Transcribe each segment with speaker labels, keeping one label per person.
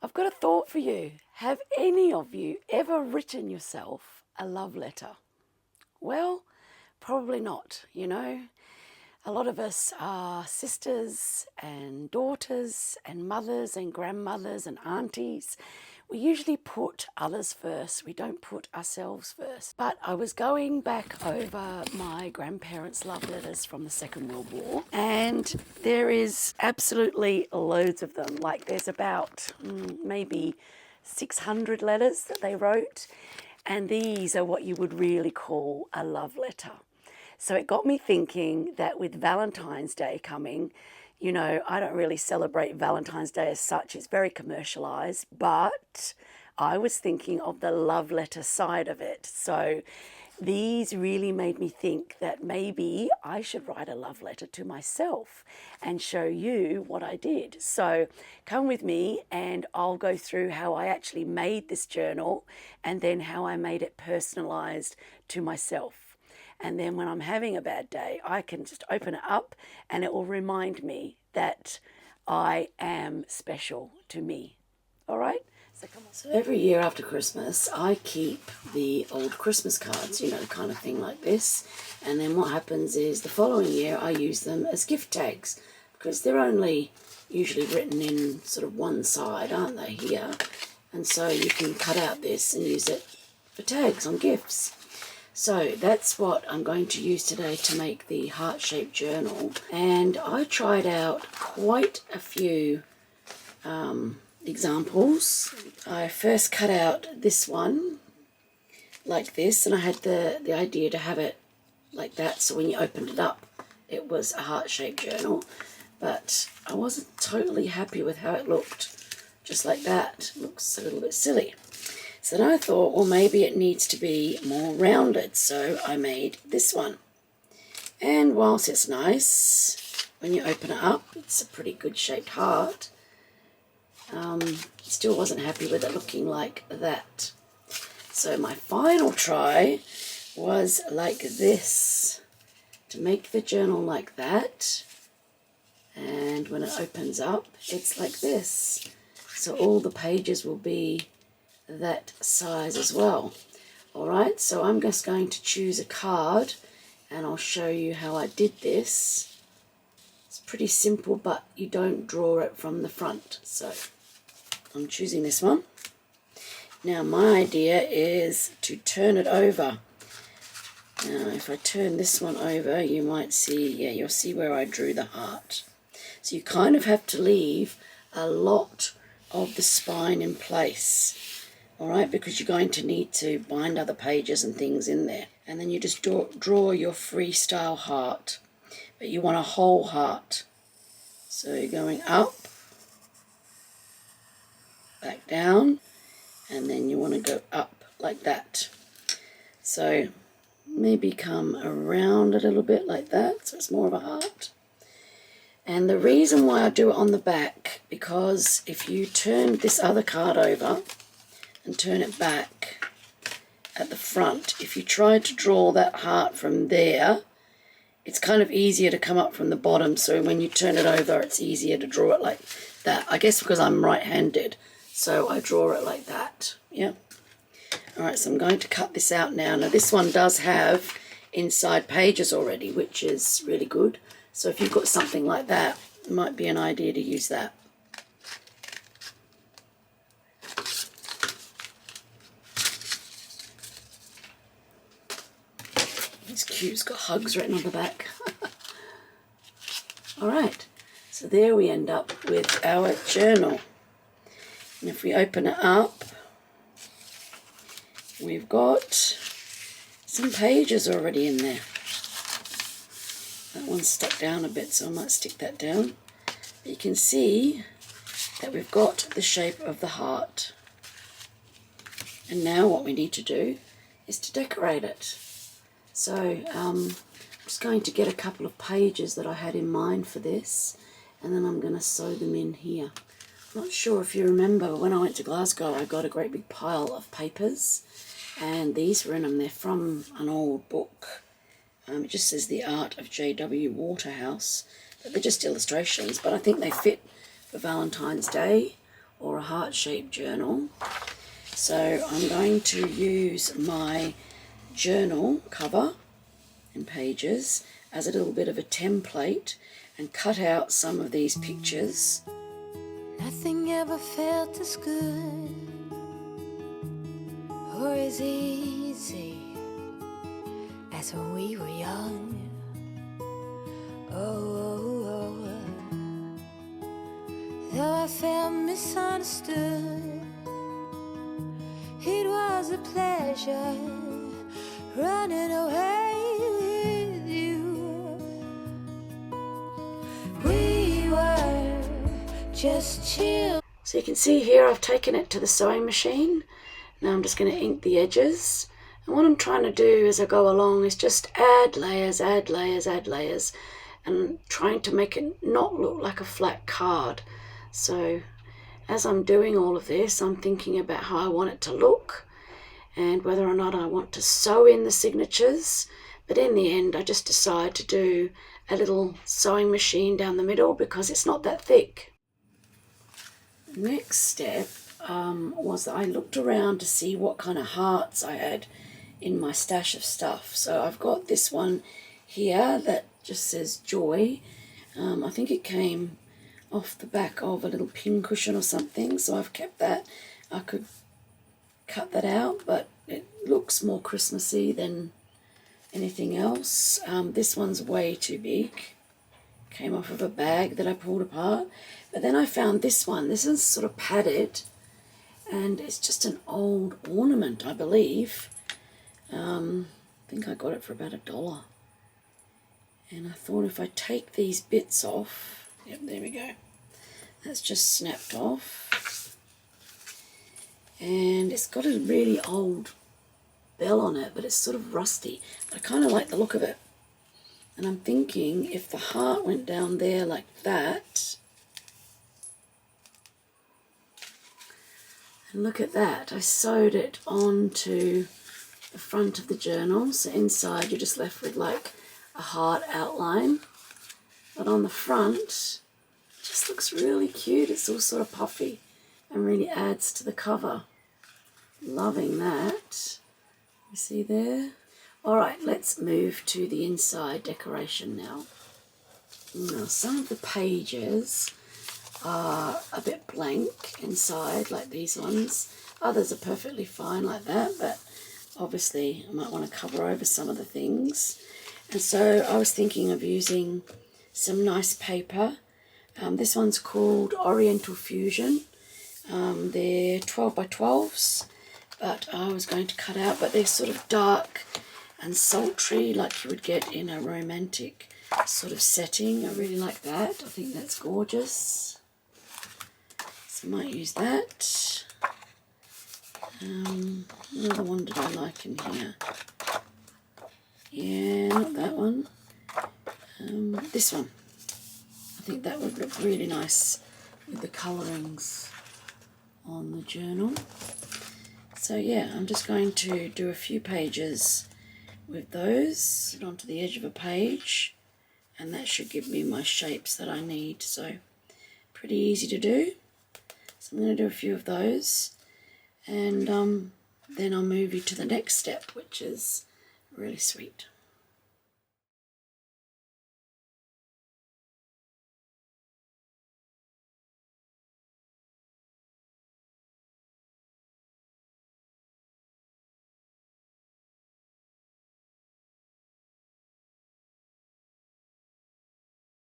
Speaker 1: I've got a thought for you. Have any of you ever written yourself a love letter? Well, probably not, you know. A lot of us are sisters and daughters and mothers and grandmothers and aunties. We usually put others first. We don't put ourselves first. But I was going back over my grandparents' love letters from the Second World War, and there is absolutely loads of them. Like there's about maybe 600 letters that they wrote, and these are what you would really call a love letter. So it got me thinking that with Valentine's Day coming, you know, I don't really celebrate Valentine's Day as such. It's very commercialized, but I was thinking of the love letter side of it. So these really made me think that maybe I should write a love letter to myself and show you what I did. So come with me and I'll go through how I actually made this journal and then how I made it personalized to myself. And then when I'm having a bad day, I can just open it up and it will remind me that I am special to me. All right? So come on. So every year after Christmas, I keep the old Christmas cards, you know, kind of thing like this. And then what happens is the following year I use them as gift tags because they're only usually written in sort of one side, aren't they, here? And so you can cut out this and use it for tags on gifts. So that's what I'm going to use today to make the heart-shaped journal. And I tried out quite a few examples. I first cut out this one like this, and I had the idea to have it like that, so when you opened it up, it was a heart-shaped journal. But I wasn't totally happy with how it looked, just like that. It looks a little bit silly. So then I thought, well, maybe it needs to be more rounded. So I made this one. And whilst it's nice, when you open it up, it's a pretty good shaped heart. Still wasn't happy with it looking like that. So my final try was like this, to make the journal like that. And when it opens up, it's like this. So all the pages will be that size as well. Alright, so I'm just going to choose a card and I'll show you how I did this. It's pretty simple, but you don't draw it from the front. So I'm choosing this one. Now my idea is to turn it over. Now if I turn this one over, you might see, yeah, you'll see where I drew the heart. So you kind of have to leave a lot of the spine in place. All right, because you're going to need to bind other pages and things in there. And then you just draw your freestyle heart, but you want a whole heart. So you're going up, back down, and then you want to go up like that. So maybe come around a little bit like that, so it's more of a heart. And the reason why I do it on the back, because if you turn this other card over and turn it back at the front, if you try to draw that heart from there, it's kind of easier to come up from the bottom. So when you turn it over, it's easier to draw it like that. I guess because I'm right-handed, so I draw it like that. Yeah. All right, so I'm going to cut this out now. Now this one does have inside pages already, which is really good. So if you've got something like that, it might be an idea to use that. It's cute, it's got hugs written on the back. Alright, so there we end up with our journal. And if we open it up, we've got some pages already in there. That one's stuck down a bit, so I might stick that down. But you can see that we've got the shape of the heart. And now what we need to do is to decorate it. So I'm just going to get a couple of pages that I had in mind for this, and then I'm going to sew them in here. I'm not sure if you remember, when I went to Glasgow, I got a great big pile of papers, and these were in them. They're from an old book. It just says The Art of J.W. Waterhouse, but they're just illustrations, but I think they fit for Valentine's Day or a heart-shaped journal. So I'm going to use my journal cover and pages as a little bit of a template and cut out some of these pictures.
Speaker 2: Nothing ever felt as good or as easy as when we were young. Oh, though I felt misunderstood, it was a pleasure running away with you. We were just chill.
Speaker 1: So you can see here I've taken it to the sewing machine. Now I'm just going to ink the edges. And what I'm trying to do as I go along is just add layers, add layers, add layers, and trying to make it not look like a flat card. So as I'm doing all of this, I'm thinking about how I want it to look and whether or not I want to sew in the signatures. But in the end, I just decide to do a little sewing machine down the middle because it's not that thick. The next step was that I looked around to see what kind of hearts I had in my stash of stuff. So I've got this one here that just says joy. I think it came off the back of a little pin cushion or something, so I've kept that. I could cut that out, but it looks more Christmassy than anything else. This one's way too big. Came off of a bag that I pulled apart. But then I found this one. This is sort of padded, and it's just an old ornament, I believe. I think I got it for about $1. And I thought if I take these bits off, yep, there we go. That's just snapped off. And it's got a really old bell on it, but it's sort of rusty. But I kind of like the look of it. And I'm thinking if the heart went down there like that, and look at that, I sewed it onto the front of the journal. So inside you're just left with like a heart outline, but on the front it just looks really cute. It's all sort of puffy and really adds to the cover. Loving that. You see there? Alright, let's move to the inside decoration now. Now some of the pages are a bit blank inside, like these ones. Others are perfectly fine like that, but obviously I might want to cover over some of the things. And so I was thinking of using some nice paper. This one's called Oriental Fusion. They're 12 by 12s, but I was going to cut out, but they're sort of dark and sultry like you would get in a romantic sort of setting. I really like that. I think that's gorgeous. So I might use that. Another one did I like in here? Yeah, not that one. This one. I think that would look really nice with the colourings on the journal. So yeah, I'm just going to do a few pages with those, put onto the edge of a page, and that should give me my shapes that I need. So pretty easy to do. So I'm going to do a few of those, and then I'll move you to the next step, which is really sweet.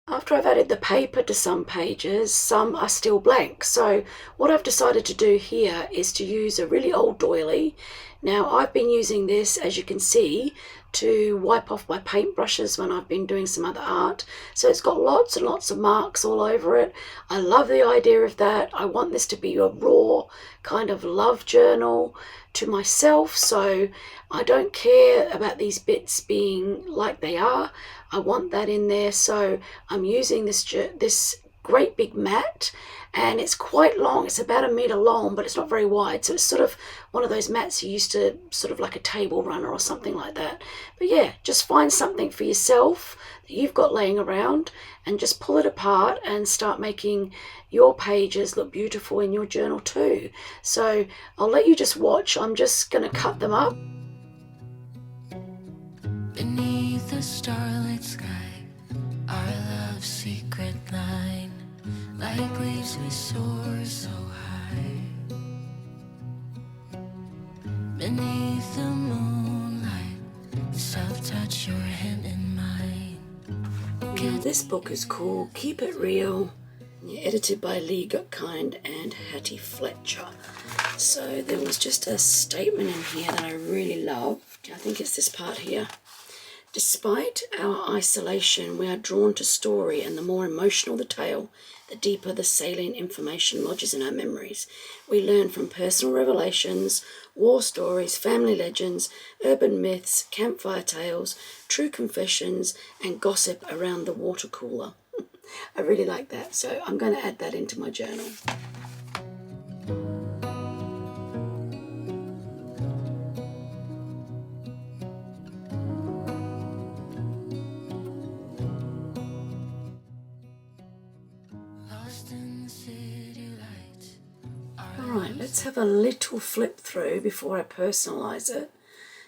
Speaker 1: After I've added the paper to some pages, some are still blank. So what I've decided to do here is to use a really old doily. Now I've been using this, as you can see, to wipe off my paintbrushes when I've been doing some other art. So it's got lots and lots of marks all over it. I love the idea of that. I want this to be a raw kind of love journal to myself. So I don't care about these bits being like they are. I want that in there. So I'm using this great big mat, and it's quite long. It's about 1 meter long, but it's not very wide. So it's sort of one of those mats you used to, sort of like a table runner or something like that. But yeah, just find something for yourself that you've got laying around and just pull it apart and start making your pages look beautiful in your journal too. So I'll let you just watch. I'm just going to cut them up.
Speaker 2: Beneath the starlit sky, our love's secret line, like leaves we soar so high. Beneath the moonlight, soft touch your hand in mine.
Speaker 1: Now, this book is called Keep It Real, edited by Lee Gutkind and Hattie Fletcher. So there was just a statement in here that I really loved. I think it's this part here. Despite our isolation, we are drawn to story, and the more emotional the tale, the deeper the salient information lodges in our memories. We learn from personal revelations, war stories, family legends, urban myths, campfire tales, true confessions, and gossip around the water cooler. I really like that, so I'm going to add that into my journal. Alright, let's have a little flip through before I personalise it.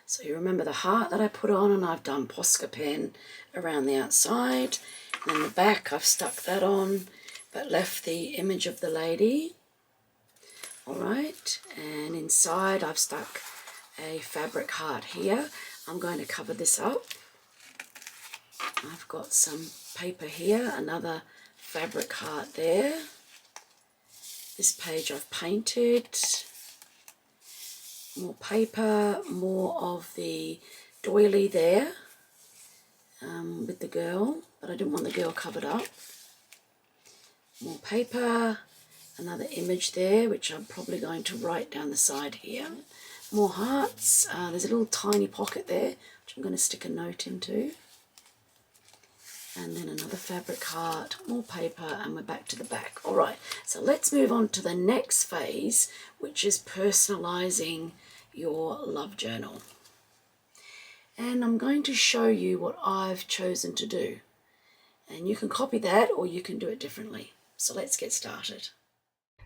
Speaker 1: So you remember the heart that I put on, and I've done Posca pen around the outside. And then the back, I've stuck that on, but left the image of the lady. Alright, and inside I've stuck a fabric heart here. I'm going to cover this up. I've got some paper here, another fabric heart there. This page I've painted. More paper, more of the doily there with the girl, but I didn't want the girl covered up. More paper, another image there, which I'm probably going to write down the side here. More hearts. There's a little tiny pocket there, which I'm going to stick a note into. And then another fabric heart, more paper, and we're back to the back. All right, so let's move on to the next phase, which is personalising your love journal. And I'm going to show you what I've chosen to do. And you can copy that or you can do it differently. So let's get started.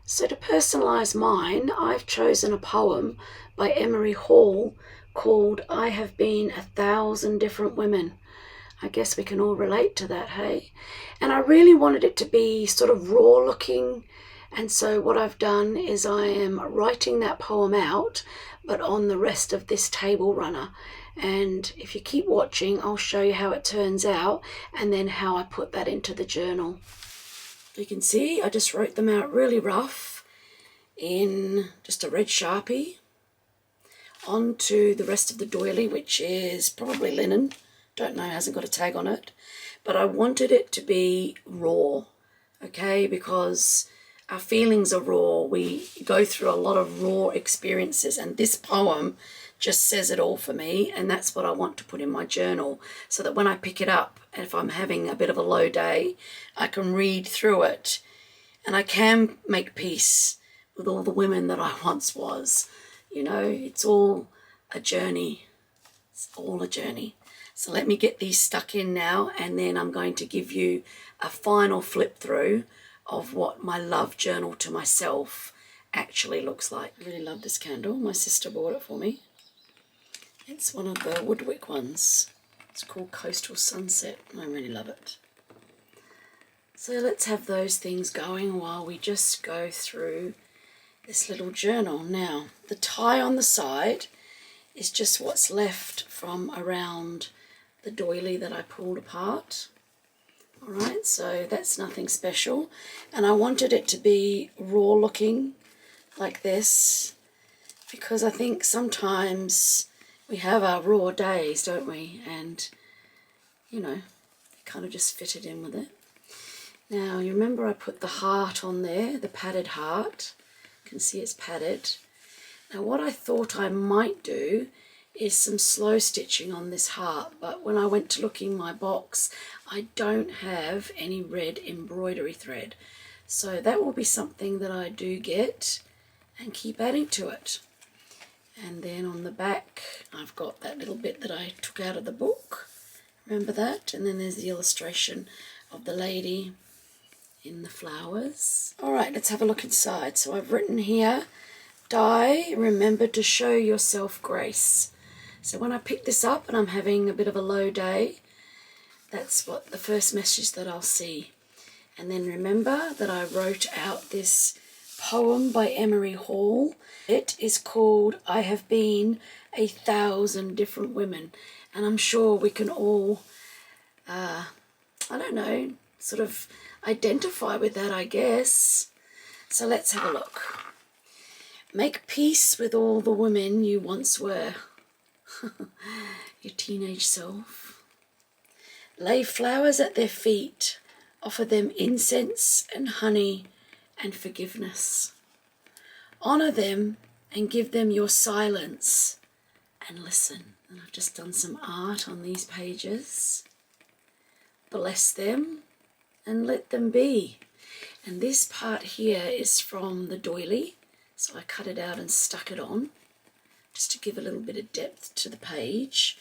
Speaker 1: So to personalise mine, I've chosen a poem by Emery Hall called I Have Been 1,000 Different Women. I guess we can all relate to that, hey? And I really wanted it to be sort of raw looking. And so what I've done is I am writing that poem out, but on the rest of this table runner. And if you keep watching, I'll show you how it turns out and then how I put that into the journal. You can see I just wrote them out really rough in just a red Sharpie onto the rest of the doily, which is probably linen. Don't know, hasn't got a tag on it. But I wanted it to be raw, okay, because our feelings are raw. We go through a lot of raw experiences, and this poem just says it all for me, and that's what I want to put in my journal, so that when I pick it up, if I'm having a bit of a low day, I can read through it, and I can make peace with all the women that I once was. You know, it's all a journey. It's all a journey. So let me get these stuck in now, and then I'm going to give you a final flip through of what my love journal to myself actually looks like. I really love this candle. My sister bought it for me. It's one of the Woodwick ones. It's called Coastal Sunset. I really love it. So let's have those things going while we just go through this little journal. Now, the tie on the side is just what's left from around the doily that I pulled apart. All right, so that's nothing special. And I wanted it to be raw looking like this, because I think sometimes we have our raw days, don't we? And, you know, it kind of just fitted in with it. Now, you remember I put the heart on there, the padded heart. You can see it's padded. Now, what I thought I might do is some slow stitching on this heart, but when I went to look in my box, I don't have any red embroidery thread. So that will be something that I do get and keep adding to it. And then on the back, I've got that little bit that I took out of the book. Remember that? And then there's the illustration of the lady in the flowers. All right, let's have a look inside. So I've written here, die, remember to show yourself grace. So when I pick this up and I'm having a bit of a low day, that's what the first message that I'll see. And then remember that I wrote out this poem by Emery Hall. It is called I Have Been 1,000 Different Women. And I'm sure we can all, I don't know, sort of identify with that, I guess. So let's have a look. Make peace with all the women you once were. Your teenage self. Lay flowers at their feet. Offer them incense and honey and forgiveness. Honor them and give them your silence and listen. And I've just done some art on these pages. Bless them and let them be. And this part here is from the doily, so I cut it out and stuck it on just to give a little bit of depth to the page.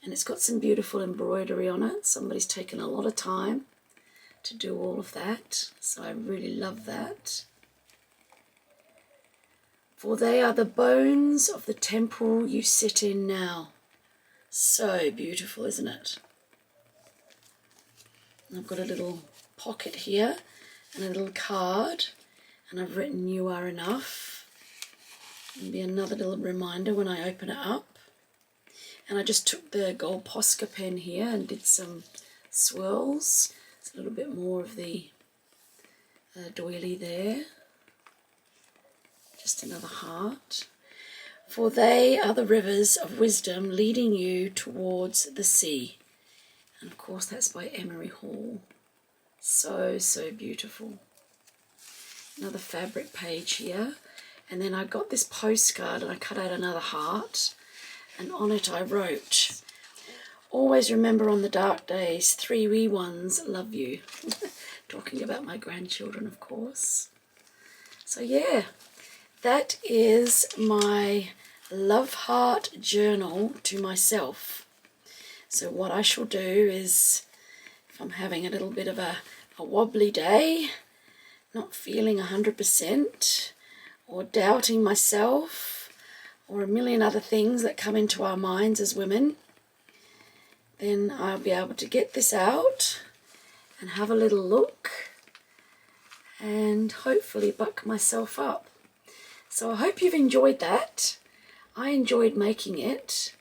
Speaker 1: And it's got some beautiful embroidery on it. Somebody's taken a lot of time to do all of that, so I really love that. For they are the bones of the temple you sit in now. So beautiful, isn't it? And I've got a little pocket here and a little card, and I've written you are enough. It'll be another little reminder when I open it up. And I just took the gold Posca pen here and did some swirls. It's a little bit more of the doily there. Just another heart. For they are the rivers of wisdom leading you towards the sea. And of course that's by Emery Hall. So, so beautiful. Another fabric page here. And then I got this postcard and I cut out another heart. And on it I wrote, always remember on the dark days, 3 wee ones love you. Talking about my grandchildren, of course. So yeah, that is my love heart journal to myself. So what I shall do is, if I'm having a little bit of a wobbly day, not feeling 100%, or doubting myself, or a million other things that come into our minds as women, then I'll be able to get this out and have a little look and hopefully buck myself up. So I hope you've enjoyed that. I enjoyed making it,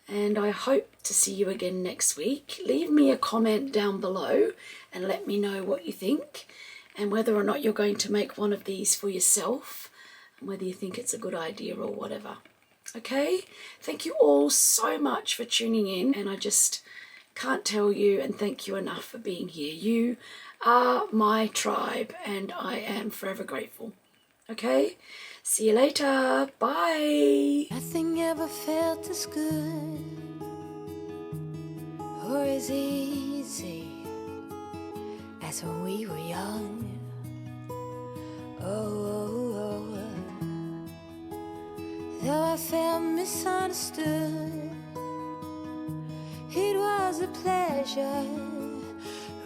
Speaker 1: and I hope to see you again next week. Leave me a comment down below and let me know what you think, and whether or not you're going to make one of these for yourself, and whether you think it's a good idea or whatever. Okay, thank you all so much for tuning in, and I just can't tell you and thank you enough for being here. You are my tribe and I am forever grateful. Okay, see you later. Bye.
Speaker 2: Nothing ever felt as good or as easy as when we were young. Though I felt misunderstood, it was a pleasure